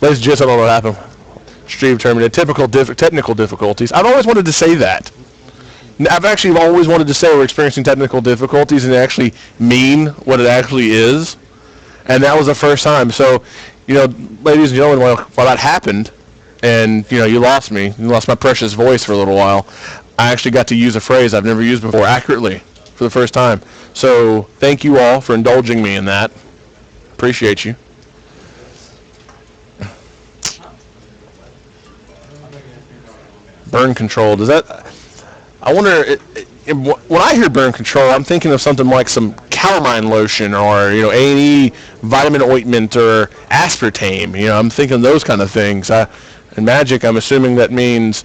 Ladies and gents, I don't know what happened. Stream terminated. Typical technical difficulties. I've always wanted to say that. I've actually always wanted to say we're experiencing technical difficulties and actually mean what it actually is. And that was the first time. So, ladies and gentlemen, while that happened, and, you lost me, you lost my precious voice for a little while, I actually got to use a phrase I've never used before accurately for the first time. So, thank you all for indulging me in that. Appreciate you. Burn control. Does that? I wonder. When I hear burn control, I'm thinking of something like some calamine lotion or A&E vitamin ointment or aspartame. I'm thinking those kind of things. In Magic, I'm assuming that means,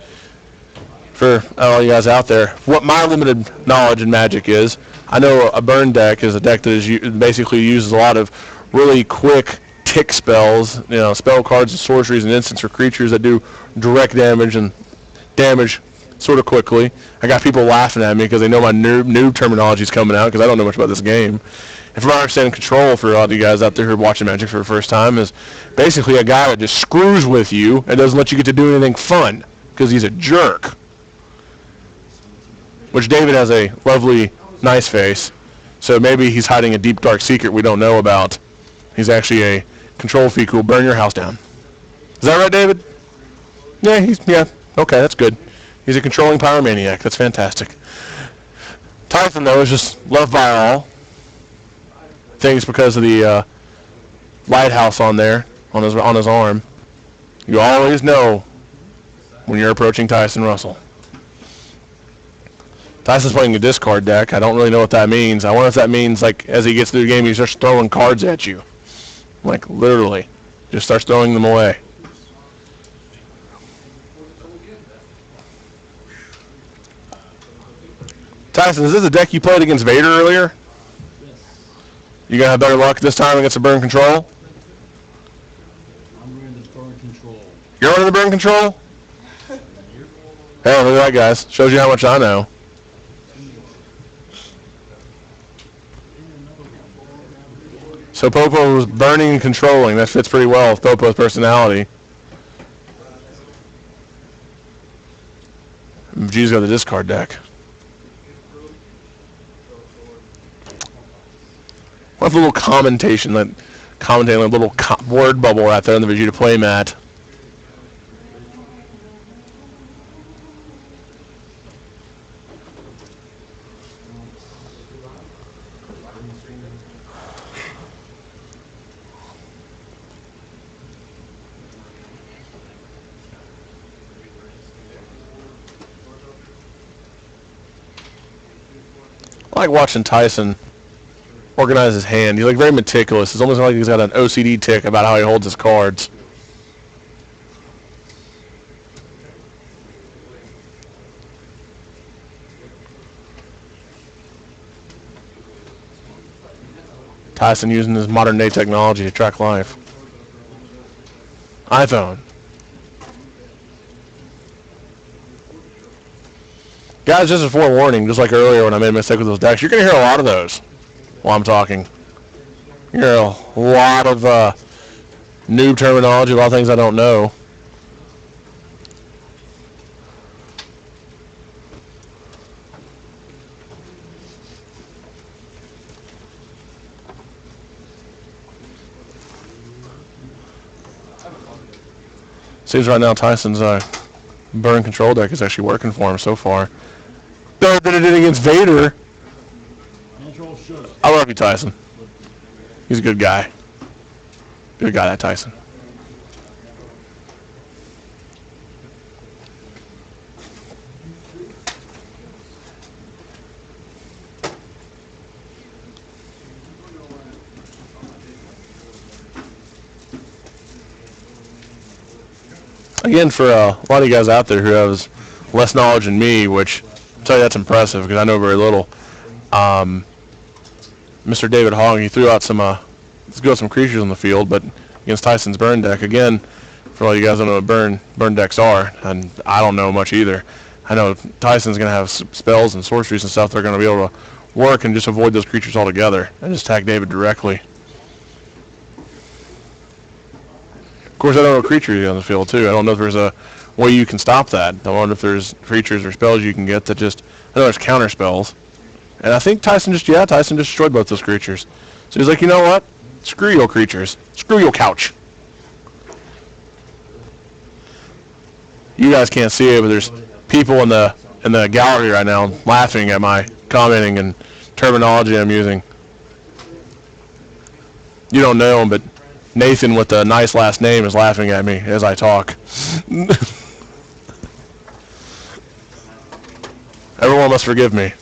for all you guys out there, what my limited knowledge in Magic is. I know a burn deck is a deck that basically uses a lot of really quick tick spells, spell cards and sorceries and instants or creatures that do direct damage and damage sort of quickly. I got people laughing at me because they know my noob terminology is coming out because I don't know much about this game. And from my understanding, control for all of you guys out there who are watching Magic for the first time is basically a guy that just screws with you and doesn't let you get to do anything fun because he's a jerk. Which David has a lovely, nice face, so maybe he's hiding a deep, dark secret we don't know about. He's actually a control freak who will burn your house down. Is that right, David? Yeah. Okay, that's good. He's a controlling pyromaniac. That's fantastic. Typhon, though, is just loved by all. Things because of the lighthouse on there, on his arm. You always know when you're approaching Tyson Russell. Tyson's playing a discard deck. I don't really know what that means. I wonder if that means, like, as he gets through the game, he starts throwing cards at you. Like, literally. Just starts throwing them away. Tyson, is this a deck you played against Vader earlier? Yes. You gonna have better luck this time against the burn control? I'm running the burn control. You're running the burn control? Hey, look at that, guys. Shows you how much I know. So Popo was burning and controlling. That fits pretty well with Popo's personality. G's got the discard deck. We'll have a little commentating a little word bubble right there on the Vegeta playmat. I like watching Tyson organize his hand. He's like very meticulous. It's almost like he's got an OCD tick about how he holds his cards. Tyson using his modern day technology to track life. iPhone. Guys, just a forewarning, just like earlier when I made a mistake with those decks, you're going to hear a lot of those while I'm talking. You hear a lot of noob terminology, a lot of things I don't know. Seems right now Tyson's burn control deck is actually working for him so far. Better than it did against Vader. I love you, Tyson. He's a good guy. Good guy, that Tyson. Again, for a lot of you guys out there who have less knowledge than me, which I'll tell you that's impressive because I know very little. Mr. David Hogg, he threw out some creatures on the field, but against Tyson's burn deck, again, for all you guys don't know what burn decks are, and I don't know much either. I know Tyson's going to have spells and sorceries and stuff that are going to be able to work and just avoid those creatures altogether and just attack David directly. Of course, I don't know creatures on the field too. I don't know if there's a way you can stop that. I wonder if there's creatures or spells you can get that just. I know there's counter spells, and I think Tyson just destroyed both those creatures. So he's like, you know what? Screw your creatures. Screw your couch. You guys can't see it, but there's people in the gallery right now laughing at my commenting and terminology I'm using. You don't know him, but Nathan with the nice last name is laughing at me as I talk. Everyone must forgive me.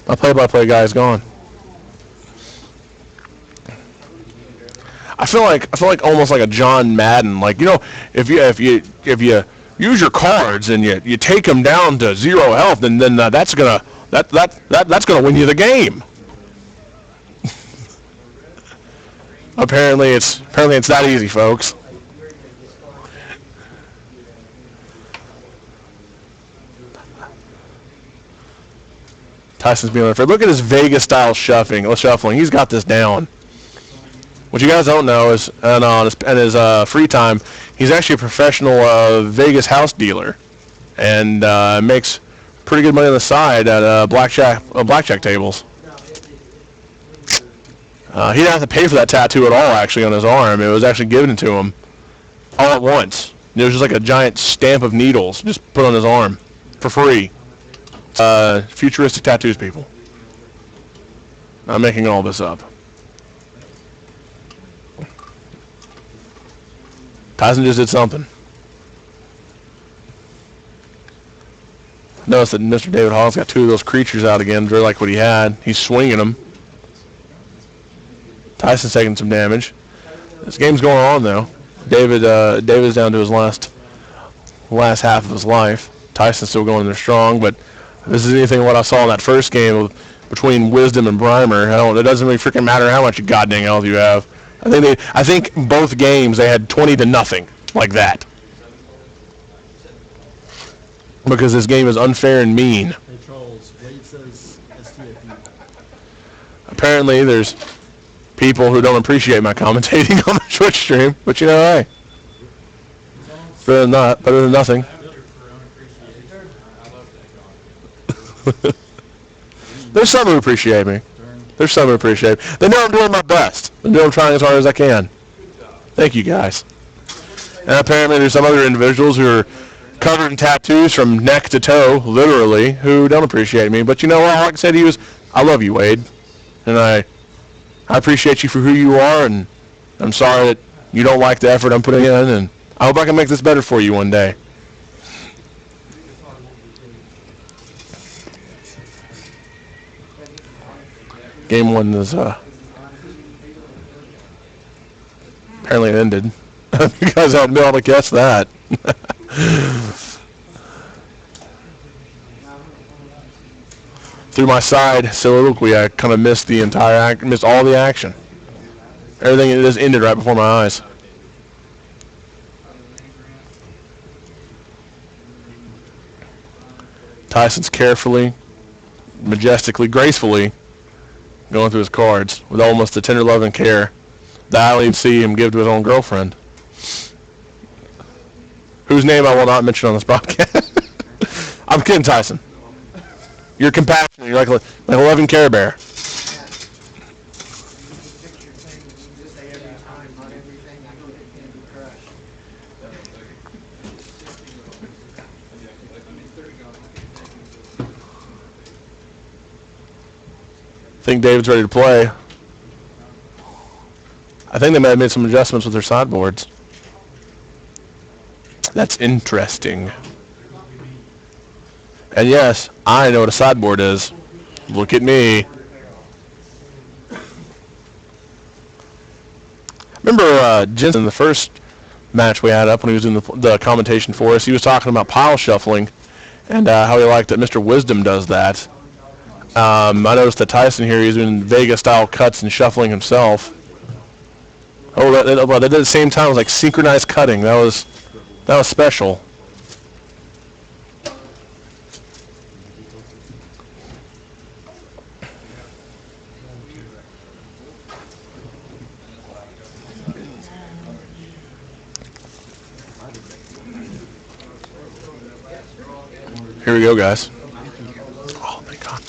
My play-by-play guy is gone. I feel like almost like a John Madden. Like, you know, if you use your cards and you take them down to 0 health, then that's gonna win you the game. Apparently it's that easy, folks. Tyson's being unfair. Look at his Vegas-style shuffling. He's got this down. What you guys don't know is, in his free time, he's actually a professional Vegas house dealer, and makes pretty good money on the side at blackjack tables. He didn't have to pay for that tattoo at all, actually, on his arm. It was actually given to him all at once. It was just like a giant stamp of needles just put on his arm for free. Futuristic tattoos, people. I'm making all this up. Tyson just did something. Notice that Mr. David Hall's got 2 of those creatures out again, very like what he had. He's swinging them. Tyson's taking some damage. This game's going on though. David's down to his last half of his life. Tyson's still going in there strong, but if this is anything what I saw in that first game between Wisdom and Brimer, it doesn't really freaking matter how much goddamn health you have. I think both games they had 20-0 like that. Because this game is unfair and mean. Hey Charles, Wade says STFU. Apparently there's people who don't appreciate my commentating on the Twitch stream, but you know, hey, better than nothing. There's some who appreciate me. There's some who appreciate me. They know I'm doing my best. I know I'm trying as hard as I can. Thank you, guys. And apparently there's some other individuals who are covered in tattoos from neck to toe, literally, who don't appreciate me. But you know what? Like I said, I love you, Wade. And I appreciate you for who you are, and I'm sorry that you don't like the effort I'm putting in, and I hope I can make this better for you one day. Game 1 is apparently it ended. You guys haven't been able to guess that. Through my side soliloquy, I kind of missed all the action. Everything just ended right before my eyes. Tyson's carefully, majestically, gracefully going through his cards with almost the tender love and care that I don't even see him give to his own girlfriend, whose name I will not mention on this broadcast. I'm kidding, Tyson. You're compassionate. You're like a loving Care Bear. I think David's ready to play. I think they may have made some adjustments with their sideboards. That's interesting. And yes, I know what a sideboard is. Look at me. Remember Jensen, the first match we had up when he was doing the commentation for us, he was talking about pile shuffling and how he liked that Mr. Wisdom does that. I noticed that Tyson here, he's doing Vegas-style cuts and shuffling himself. Oh, that at the same time, it was like synchronized cutting. That was special. Here we go, guys. Oh, my God.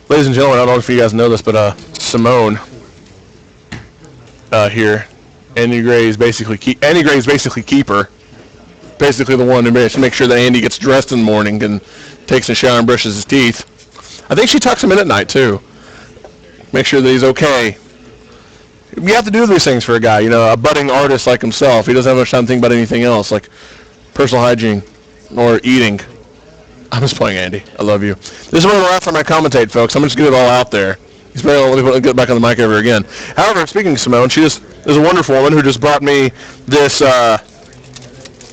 Ladies and gentlemen, I don't know if you guys know this, but Simone here, Andy Gray's basically keeper. Basically the one who makes sure that Andy gets dressed in the morning and takes a shower and brushes his teeth. I think she tucks him in at night, too. Make sure that he's okay. You have to do these things for a guy, a budding artist like himself. He doesn't have much time to think about anything else, like personal hygiene or eating. I'm just playing, Andy. I love you. This is one of the last time I commentate, folks. I'm just going to get it all out there. He's probably going to get back on the mic ever again. However, speaking of Simone, she is a wonderful woman who just brought me this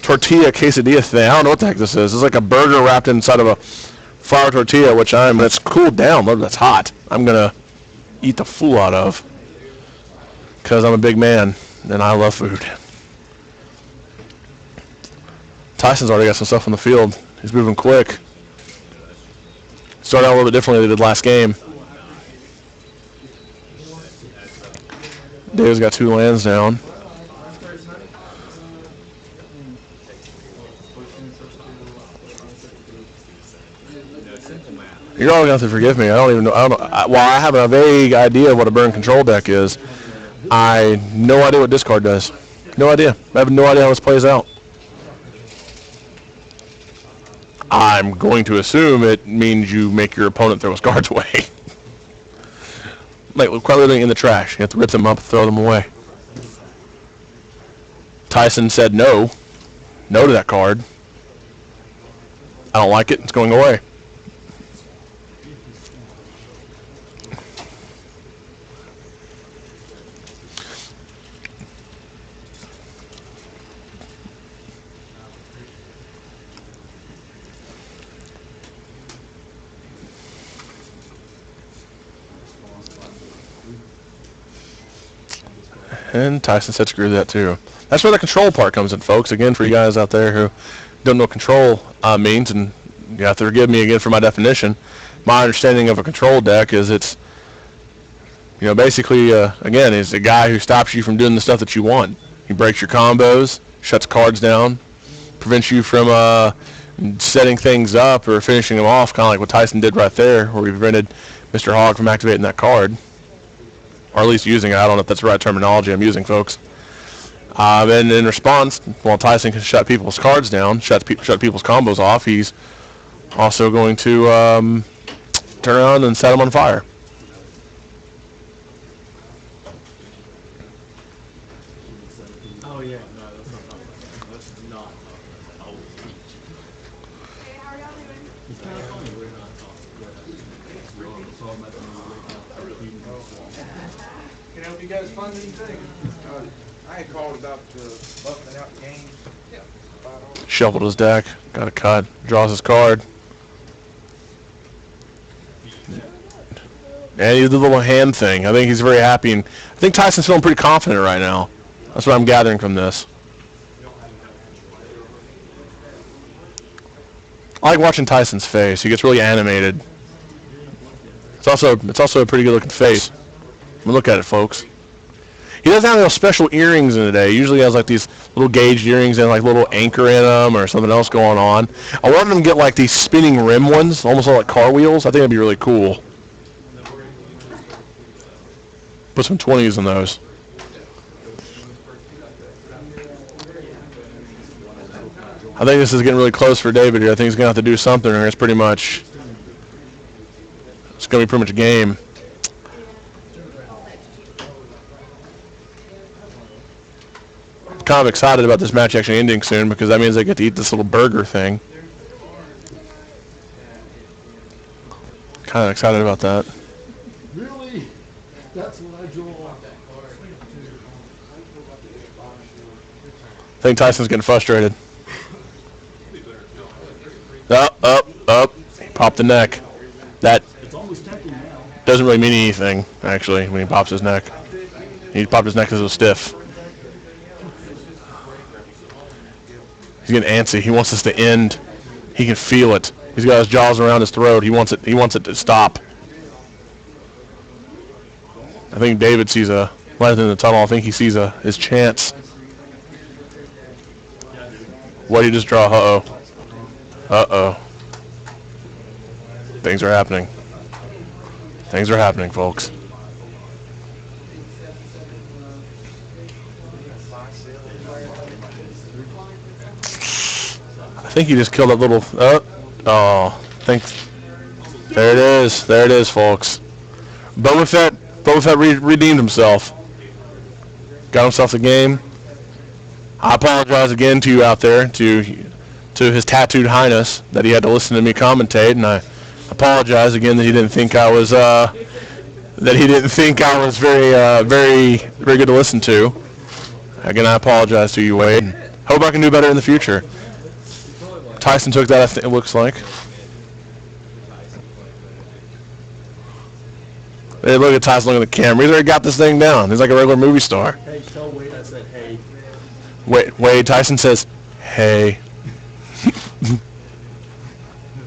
tortilla quesadilla thing. I don't know what the heck this is. It's like a burger wrapped inside of a flour tortilla, it's cooled down. That's hot. I'm going to eat the fool out of because I'm a big man and I love food. Tyson's already got some stuff on the field. He's moving quick. Started out a little bit differently than they did last game. Dave's got 2 lands down. You're all going to have to forgive me. I don't even know. I have a vague idea of what a burn control deck is. I no idea what discard does. No idea. I have no idea how this plays out. I'm going to assume it means you make your opponent throw his cards away. Like, quite literally in the trash. You have to rip them up and throw them away. Tyson said no. No to that card. I don't like it. It's going away. And Tyson said screw that too. That's where the control part comes in, folks. Again, for you guys out there who don't know what control means, and you have to forgive me again for my definition, my understanding of a control deck is it's, basically, again, is a guy who stops you from doing the stuff that you want. He breaks your combos, shuts cards down, prevents you from setting things up or finishing them off, kind of like what Tyson did right there, where he prevented Mr. Hogg from activating that card. Or at least using it. I don't know if that's the right terminology I'm using, folks. And in response, while Tyson can shut people's cards down, shut people's combos off, he's also going to turn around and set them on fire. Oh yeah, no, that's not. Oh. Hey, how are y'all doing? It's kind of funny we're not talking. Can I help you guys find anything? I had called about buffing out games. Yeah. Shuffled his deck, got a cut, draws his card. And he did the little hand thing. I think he's very happy, and I think Tyson's feeling pretty confident right now. That's what I'm gathering from this. I like watching Tyson's face. He gets really animated. It's also a pretty good looking face. I mean, look at it, folks. He doesn't have those special earrings in the day. He usually has like these little gauged earrings and like little anchor in them or something else going on. I wanted him to get like these spinning rim ones, almost like car wheels. I think it'd be really cool. Put some 20s in those. I think this is getting really close for David here. I think he's going to have to do something, or it's going to be pretty much a game. Kind of excited about this match actually ending soon because that means I get to eat this little burger thing. Kind of excited about that. Really? That's what I draw. I think Tyson's getting frustrated. Up. He popped the neck. That doesn't really mean anything, actually, when he pops his neck. He popped his neck because it was stiff. He's getting antsy. He wants this to end. He can feel it. He's got his jaws around his throat. He wants it to stop. I think David sees a light in the tunnel. I think he sees his chance. What did he just draw? Uh-oh. Things are happening. Things are happening, folks. I think you just killed that little. Thanks. There it is. There it is, folks. Boba Fett redeemed himself. Got himself the game. I apologize again to you out there, to His Tattooed Highness, that he had to listen to me commentate, and I apologize again that he didn't think I was very good to listen to. Again, I apologize to you, Wade. Hope I can do better in the future. Tyson took that, it looks like. Hey, look at Tyson looking at the camera. He's already got this thing down. He's like a regular movie star. Hey, tell Wade I said hey. Wade, Tyson says, hey.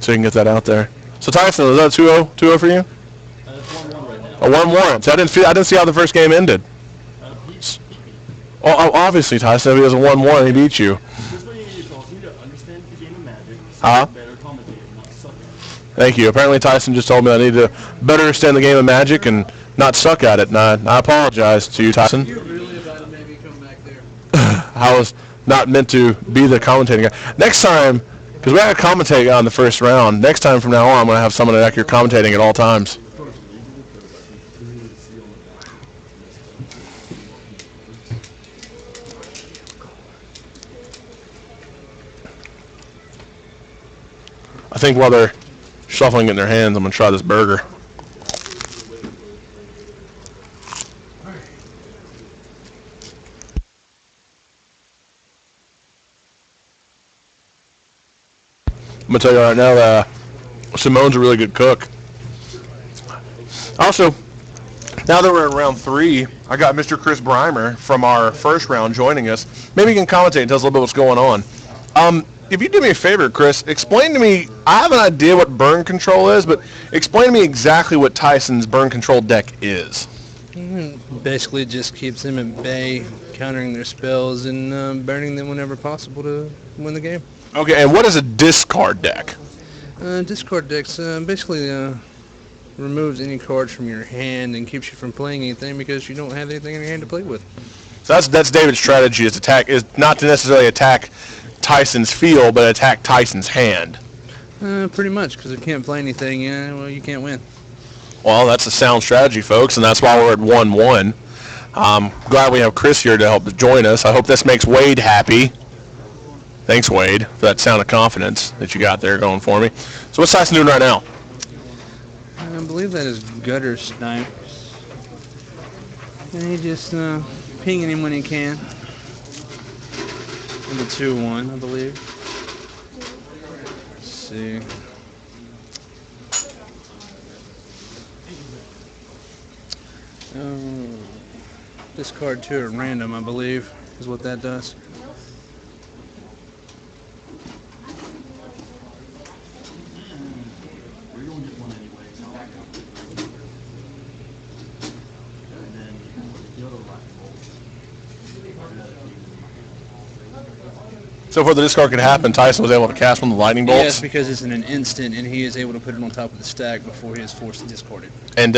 So you can get that out there. So Tyson, is that 2-0? 2-0 for you? It's 1-1 right now. A 1-1. So I didn't see how the first game ended. Oh, obviously, Tyson, if he was a 1-1, he beat you. This is what you need to call. You need to understand the game of Magic. Huh? Better commentator, not suck at it. Thank you. Apparently Tyson just told me I need to better understand the game of Magic and not suck at it. And I apologize to you, Tyson. You're really about to make me come back there. I was not meant to be the commentating guy. Next time, because we had to commentate on the first round, next time from now on, I'm going to have someone that you're commentating at all times. I think while they're shuffling it in their hands, I'm going to try this burger. I'm going to tell you right now that Simone's a really good cook. Also, now that we're in round 3, I got Mr. Chris Breimer from our first round joining us. Maybe he can commentate and tell us a little bit what's going on. If you do me a favor, Chris, explain to me, I have an idea what burn control is, but explain to me exactly what Tyson's burn control deck is. Basically just keeps them at bay, countering their spells and burning them whenever possible to win the game. Okay, and what is a discard deck? Discard decks basically removes any cards from your hand and keeps you from playing anything because you don't have anything in your hand to play with. So that's David's strategy, is not to necessarily attack Tyson's field, but attack Tyson's hand. Pretty much, because if you can't play anything, well, you can't win. Well, that's a sound strategy, folks, and that's why we're at 1-1. I'm glad we have Chris here to help join us. I hope this makes Wade happy. Thanks, Wade, for that sound of confidence that you got there going for me. So what's Tyson doing right now? I believe that is Gutter Snipes. And he just pinging him when he can. And the 2-1, I believe. Let's see. Discard 2 at random, I believe, is what that does. So before the discard could happen, Tyson was able to cast one of the lightning bolts. Yes, because it's in an instant, and he is able to put it on top of the stack before he is forced to discard it. And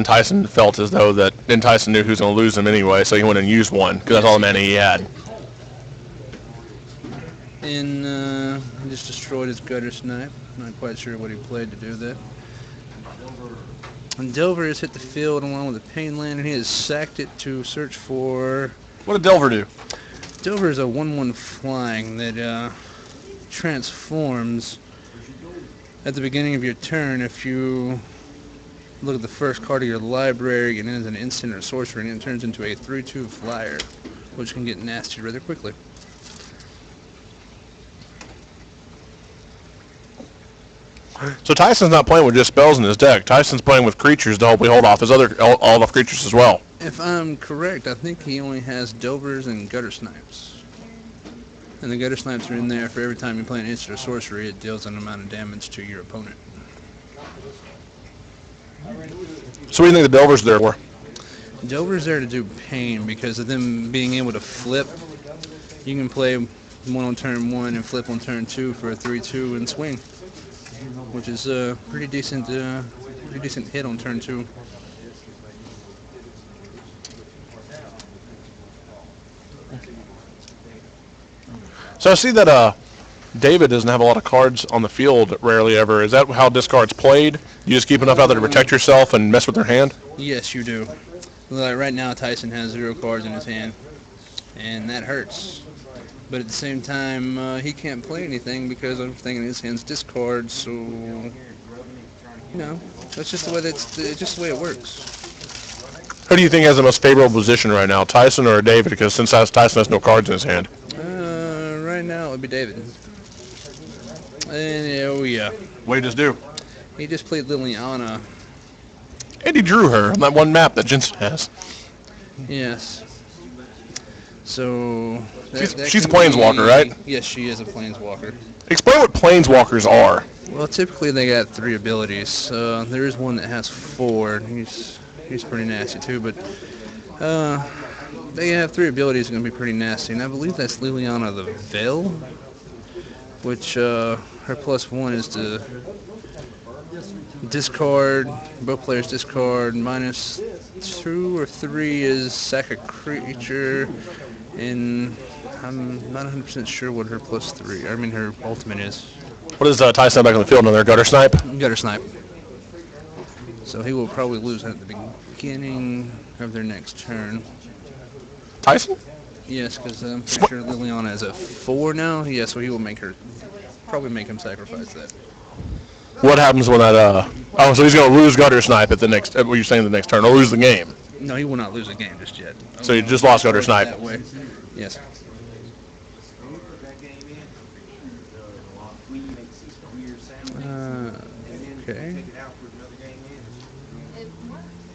Tyson felt as though that, and Tyson knew he was going to lose them anyway, so he went and used one, because that's all the mana he had. And he just destroyed his Gutter Snipe. Not quite sure what he played to do that. And Delver has hit the field along with the Pain Land, and he has sacked it to search for... What did Delver do? Delver is a 1/1 flying that transforms at the beginning of your turn. If you look at the first card of your library and it is an instant or sorcery, and it turns into a 3/2 flyer, which can get nasty rather quickly. So Tyson's not playing with just spells in his deck. Tyson's playing with creatures to hopefully hold off his all the creatures as well. If I'm correct, I think he only has Delvers and Gutter Snipes. And the Gutter Snipes are in there for every time you play an instant or sorcery, it deals an amount of damage to your opponent. So what do you think the Delver's there for? Delver's there to do pain because of them being able to flip. You can play one on turn 1 and flip on turn 2 for a 3/2 and swing. which is a pretty decent hit on turn 2. So I see that David doesn't have a lot of cards on the field, rarely ever. Is that how discard's played? You just keep enough out there to protect yourself and mess with their hand? Yes, you do. Like right now, Tyson has 0 cards in his hand, and that hurts. But at the same time, he can't play anything because everything in his hand's discard. So, that's just the way it works. Who do you think has the most favorable position right now, Tyson or David? Because since Tyson has no cards in his hand. Right now, it would be David. And oh yeah, What did he just do? he just played Liliana. And he drew her on that one map that Jensen has. Yes. So She's a planeswalker, right? Yes, she is a planeswalker. Explain what planeswalkers are. Well, typically they got 3 abilities. There is one that has 4. He's pretty nasty too, but they have 3 abilities that are going to be pretty nasty, and I believe that's Liliana the Veil, which her +1 is to discard, both players discard, -2 or 3 is sack a creature, and I'm not 100% sure what her her ultimate is. What does Tyson have back on the field? Another gutter snipe? Gutter Snipe. So he will probably lose at the beginning of their next turn. Tyson? Yes, because I'm pretty sure Liliana is at 4 now. Yeah, so he will probably make him sacrifice that. What happens when that, so he's going to lose gutter snipe at the next, what you're saying the next turn, or lose the game. No, he will not lose a game just yet. So he just lost gutter snipe. That way. Yes. Okay.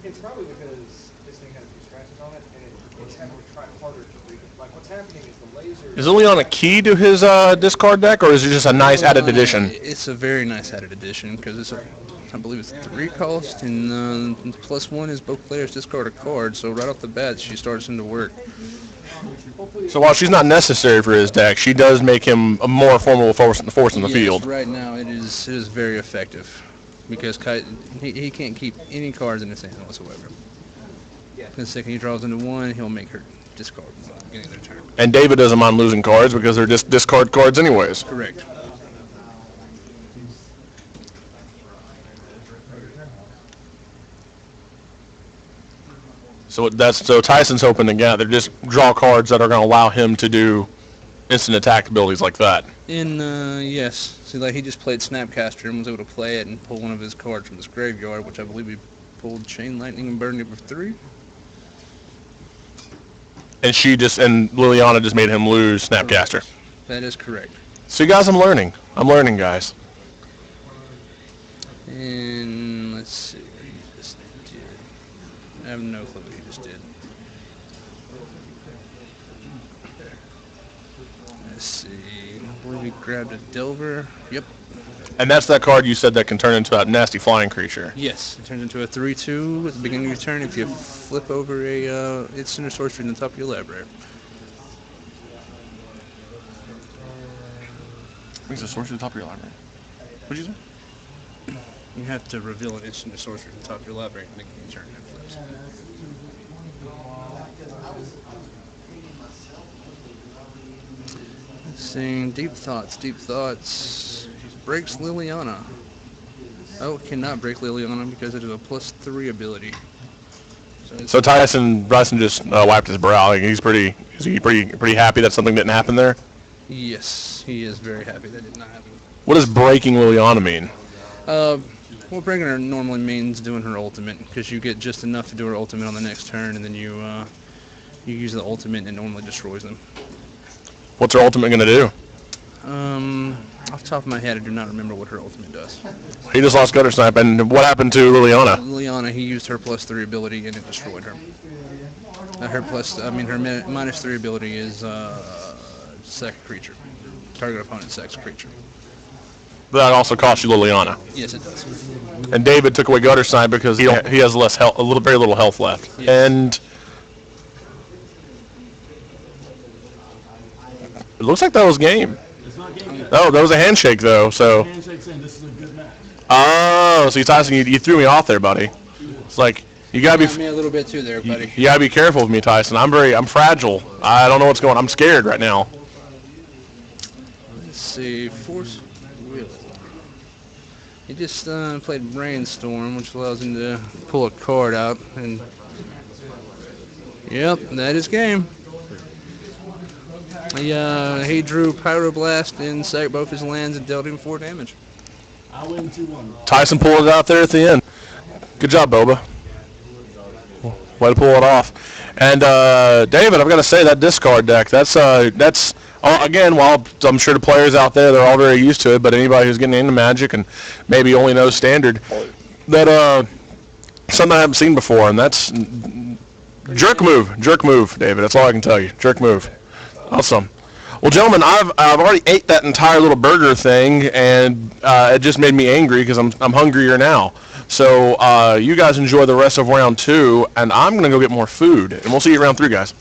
It's probably because this thing has a few scratches on it, and it's having to try harder to read it. Like, what's happening is the laser... Is Liliana key to his discard deck, or is it just a nice added addition? It's a very nice added addition because I believe it's 3 cost, and +1 is both players discard a card. So right off the bat, she starts into work. So while she's not necessary for his deck, she does make him a more formidable force in the Yes, field. right now it is very effective because he can't keep any cards in his hand whatsoever. The second he draws into 1, he'll make her discard one at the beginning of their turn. And David doesn't mind losing cards because they're just discard cards anyways. Correct. So Tyson's hoping to just draw cards that are going to allow him to do instant attack abilities like that. Yes. See, like he just played Snapcaster and was able to play it and pull one of his cards from his graveyard, which I believe he pulled Chain Lightning and burned it with 3. And Liliana just made him lose Snapcaster. That is correct. So guys, I'm learning, guys. And let's see what he just did. I have no clue what he just did. Let's see. I believe he grabbed a Delver. Yep. And that's that card you said that can turn into that nasty flying creature. Yes, it turns into a 3/2 at the beginning of your turn if you flip over a instant or sorcery in the top of your library. Brings a sorcery to the top of your library. What'd you say? You have to reveal an instant or sorcery at the top of your library and make your turn and it flips. Saying deep thoughts. Breaks Liliana. Oh, cannot break Liliana because it is a +3 ability. So Bryson just wiped his brow. Like, is he pretty happy that something didn't happen there? Yes, he is very happy that did not happen. What does breaking Liliana mean? Well, breaking her normally means doing her ultimate because you get just enough to do her ultimate on the next turn, and then you use the ultimate and it normally destroys them. What's her ultimate going to do? Off the top of my head, I do not remember what her ultimate does. He just lost gutter snipe, and what happened to Liliana? Liliana, he used her +3 ability and it destroyed her. Her -3 ability is sack a creature. Target opponent sacks a creature. That also cost you Liliana. Yes, it does. And David took away gutter snipe because he has very little health left. Yes. And it looks like that was game. It's not game yet. Oh, that was a handshake though. So Handshake saying this is a good match. Oh, so Tyson, you threw me off there, buddy. It's like you gotta Got me a little bit too there, buddy. you gotta be careful with me, Tyson. I'm fragile. I don't know what's going on. I'm scared right now. Let's see, Force Will. He just played Brainstorm, which allows him to pull a card out, and yep, that is game. He drew Pyroblast and sacked both his lands and dealt him 4 damage. I win 2-1. Tyson pulled it out there at the end. Good job, Boba. Way to pull it off. And David, I've got to say that discard deck. That's again, while I'm sure the players out there, they're all very used to it, but anybody who's getting into Magic and maybe only knows Standard, that something I haven't seen before, and that's jerk move, David. That's all I can tell you. Jerk move. Awesome. Well, gentlemen, I've already ate that entire little burger thing, and it just made me angry because I'm hungrier now. So you guys enjoy the rest of round 2, and I'm gonna go get more food, and we'll see you round 3, guys.